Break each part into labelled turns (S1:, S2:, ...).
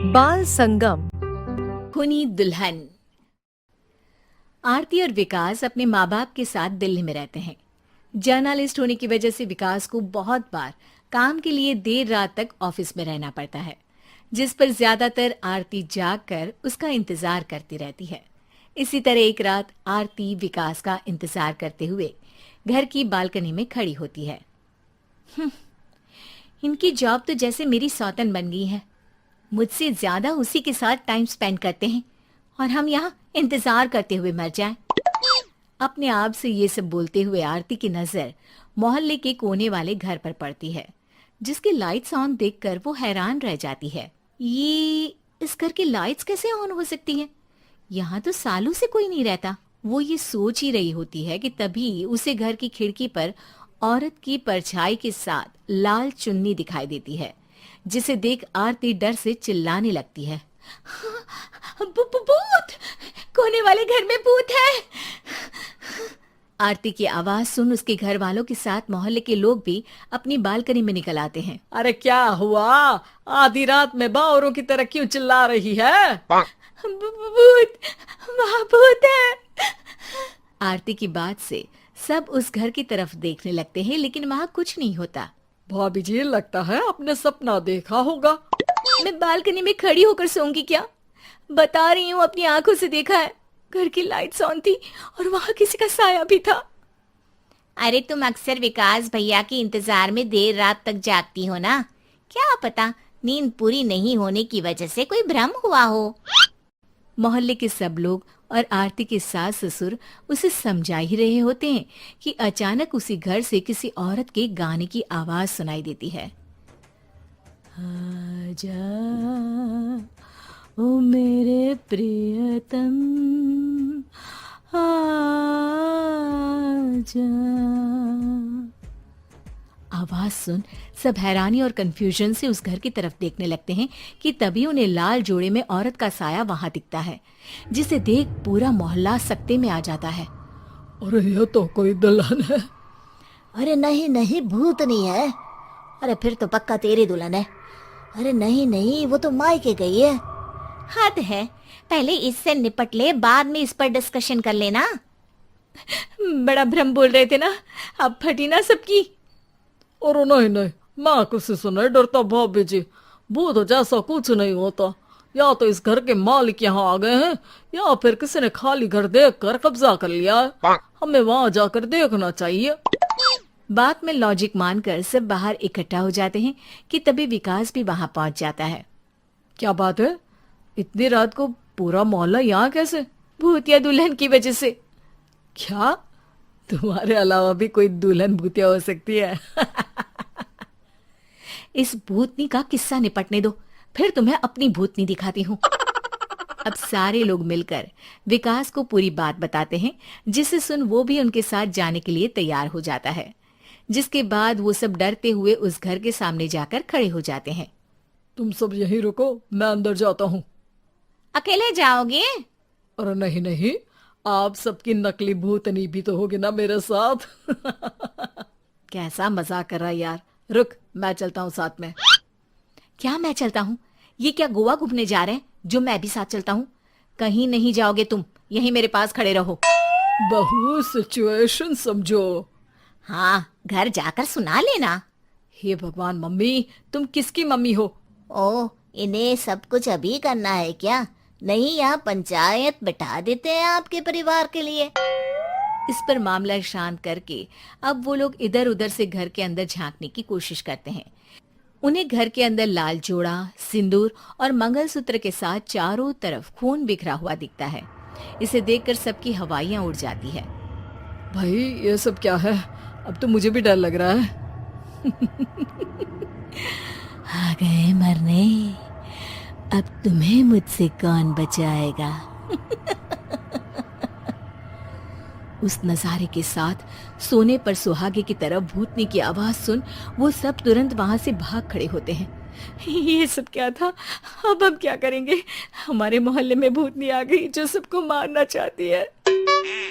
S1: बाल संगम।
S2: खूनी दुल्हन। आरती और विकास अपने माँ बाप के साथ दिल्ली में रहते हैं। जर्नलिस्ट होने की वजह से विकास को बहुत बार काम के लिए देर रात तक ऑफिस में रहना पड़ता है, जिस पर ज्यादातर आरती जाग कर उसका इंतजार करती रहती है। इसी तरह एक रात आरती विकास का इंतजार करते हुए घर की बालकनी में खड़ी होती है। इनकी जॉब तो जैसे मेरी सौतन बन गई है। मुझसे ज्यादा उसी के साथ टाइम स्पेंड करते हैं और हम यहाँ इंतजार करते हुए मर जाएं। अपने आप से ये सब बोलते हुए आरती की नजर मोहल्ले के कोने वाले घर पर पड़ती है, जिसकी लाइट्स ऑन देखकर वो हैरान रह जाती है। ये इस घर की लाइट्स कैसे ऑन हो सकती हैं? यहाँ तो सालों से कोई नहीं रहता। वो ये सोच ही रही होती है कि तभी उसे घर की खिड़की पर औरत की परछाई के साथ लाल चुन्नी दिखाई देती है, जिसे देख आरती डर से चिल्लाने लगती है। भूत! कोने वाले घर में भूत है! आरती की आवाज सुन उसके घर वालों के साथ मोहल्ले के लोग भी अपनी बालकनी में निकल आते हैं।
S1: अरे क्या हुआ? आधी रात में बावरों की तरह क्यों चिल्ला रही है?
S2: भूत! वहाँ भूत है! आरती की बात से सब उस घर की तरफ देखने लगते हैं, लेकिन वहाँ कुछ नहीं होता।
S1: भाभी जी, लगता है आपने सपना देखा होगा।
S2: मैं बालकनी में खड़ी होकर सोऊंगी क्या? बता रही हूँ, अपनी आंखों से देखा है। घर की लाइट्स ऑन थी और वहाँ किसी का साया भी था। अरे तुम अक्सर विकास भैया के इंतजार में देर रात तक जागती हो ना, क्या पता नींद पूरी नहीं होने की वजह से कोई भ्रम हुआ हो। मोहल्ले के सब लोग और आरती के सास ससुर उसे समझा ही रहे होते हैं कि अचानक उसी घर से किसी औरत के गाने की आवाज सुनाई देती है। आजा ओ मेरे प्रियतम, आजा। आवाज सुन सब हैरानी और कंफ्यूजन से उस घर की तरफ देखने लगते हैं कि तभी उन्हें लाल जोड़े में औरत का साया वहां दिखता है, जिसे देख पूरा मोहल्ला सकते में आ जाता है।
S1: अरे ये तो कोई दुल्हन है।
S3: अरे नहीं नहीं, भूत नहीं है। अरे फिर तो पक्का तेरी दुल्हन है। अरे नहीं नहीं, वो तो मायके गई है।
S2: हद है, पहले इससे निपट ले, बाद में इस पर डिस्कशन कर लेना। बड़ा भ्रम बोल रहे थे ना, अब फटी ना सबकी।
S1: और नहीं नहीं, मैं किसी से नहीं डरता भाभी जी। भूत जैसा कुछ नहीं होता। या तो इस घर के मालिक यहाँ आ गए हैं, या फिर किसी ने खाली घर देख कर कब्जा कर लिया है। हमें वहाँ जाकर देखना चाहिए।
S2: बात में लॉजिक मानकर सब बाहर इकट्ठा हो जाते हैं कि तभी विकास भी वहां पहुंच जाता है।
S1: क्या बात है? इतनी रात को पूरा मोहल्ला यहाँ कैसे?
S2: भूतिया दुल्हन की वजह से।
S1: क्या तुम्हारे अलावा भी कोई दुल्हन भूतिया हो सकती है?
S2: इस भूतनी का किस्सा निपटने दो, फिर तुम्हें अपनी भूतनी दिखाती हूँ। अब सारे लोग मिलकर विकास को पूरी बात बताते हैं, जिसे सुन वो भी उनके साथ जाने के लिए तैयार हो जाता है। जिसके बाद वो सब डरते हुए उस घर के सामने जाकर खड़े हो जाते हैं।
S1: तुम सब यहीं रुको, मैं अंदर जाता हूँ।
S2: अकेले जाओगे?
S1: अरे नहीं नहीं, आप सबकी नकली भूतनी भी तो होगी ना मेरे साथ। कैसा मजाक कर रहा है यार। रुक, मैं चलता हूँ साथ में।
S2: क्या मैं चलता हूँ? ये क्या गोवा घूमने जा रहे हैं जो मैं भी साथ चलता हूँ? कहीं नहीं जाओगे तुम, यहीं मेरे पास खड़े रहो।
S1: बहू, सिचुएशन समझो।
S2: हाँ, घर जाकर सुना लेना।
S1: हे भगवान, मम्मी तुम किसकी मम्मी हो?
S3: ओ, इन्हें सब कुछ अभी करना है क्या? नहीं, यहाँ पंचायत बैठा देते हैं आपके परिवार के लिए।
S2: इस पर मामला शांत करके अब वो लोग इधर उधर से घर के अंदर झांकने की कोशिश करते हैं। उन्हें घर के अंदर लाल जोड़ा, सिंदूर और मंगलसूत्र के साथ चारों तरफ खून बिखरा हुआ दिखता है। इसे देखकर सबकी हवाइयां उड़ जाती है।
S1: भाई ये सब क्या है? अब तो मुझे भी डर लग रहा है।
S3: आ गए मरने, अब तुम्हें मुझसे कौन बचाएगा?
S2: उस नजारे के साथ सोने पर सुहागे की तरफ भूतनी की आवाज सुन वो सब तुरंत वहां से भाग खड़े होते हैं। ये सब क्या था? अब हम क्या करेंगे? हमारे मोहल्ले में भूतनी आ गई जो सबको मारना चाहती है।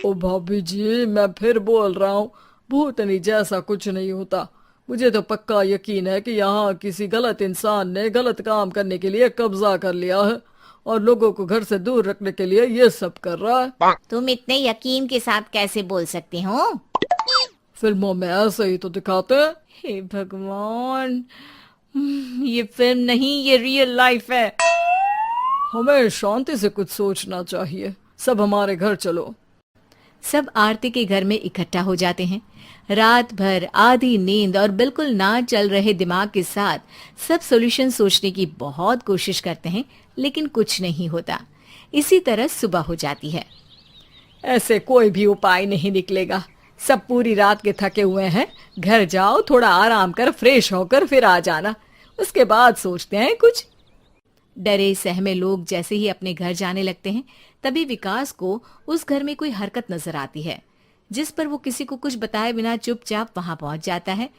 S1: ओ भाभी जी, मैं फिर बोल रहा हूँ, भूतनी जैसा कुछ नहीं होता। मुझे तो पक्का यकीन है कि यहाँ किसी गलत इंसान ने गलत काम करने के लिए कब्जा कर लिया है और लोगों को घर से दूर रखने के लिए ये सब कर रहा है।
S2: तुम इतने यकीन के साथ कैसे बोल सकते हो?
S1: फिल्मों में ऐसे ही तो दिखाते हैं।
S2: हे भगवान, ये फिल्म नहीं, ये रियल लाइफ है।
S1: हमें शांति से कुछ सोचना चाहिए। सब हमारे घर चलो।
S2: सब आरती के घर में इकट्ठा हो जाते हैं। रात भर आधी नींद और बिल्कुल ना चल रहे दिमाग के साथ सब सॉल्यूशन सोचने की बहुत कोशिश करते हैं, लेकिन कुछ नहीं होता। इसी तरह सुबह हो जाती है।
S1: ऐसे कोई भी उपाय नहीं निकलेगा। सब पूरी रात के थके हुए हैं। घर जाओ, थोड़ा आराम कर, फ्रेश होकर फिर आ जाना, उसके बाद सोचते हैं कुछ।
S2: डरे सहमे लोग जैसे ही अपने घर जाने लगते हैं, तभी विकास को उस घर में कोई हरकत नजर आती है, जिस पर वो किसी को कुछ बताए बिना चुपचाप वहां पहुंच जाता है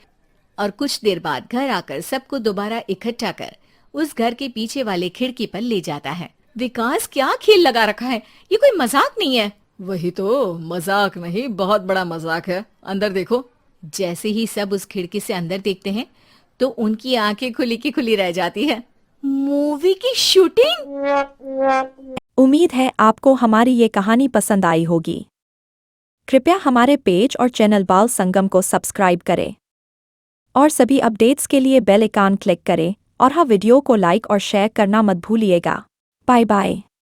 S2: और कुछ देर बाद घर आकर सबको दोबारा इकट्ठा कर उस घर के पीछे वाले खिड़की पर ले जाता है। विकास, क्या खेल लगा रखा है? ये कोई मजाक नहीं है।
S1: वही तो, मजाक नहीं, बहुत बड़ा मजाक है। अंदर देखो।
S2: जैसे ही सब उस खिड़की से अंदर देखते हैं तो उनकी आंखें खुली की खुली रह जाती है। मूवी की शूटिंग!
S4: उम्मीद है आपको हमारी ये कहानी पसंद आई होगी। कृपया हमारे पेज और चैनल बाल संगम को सब्सक्राइब करें और सभी अपडेट्स के लिए बेल आइकन क्लिक करें और हाँ, वीडियो को लाइक और शेयर करना मत भूलिएगा। Bye bye.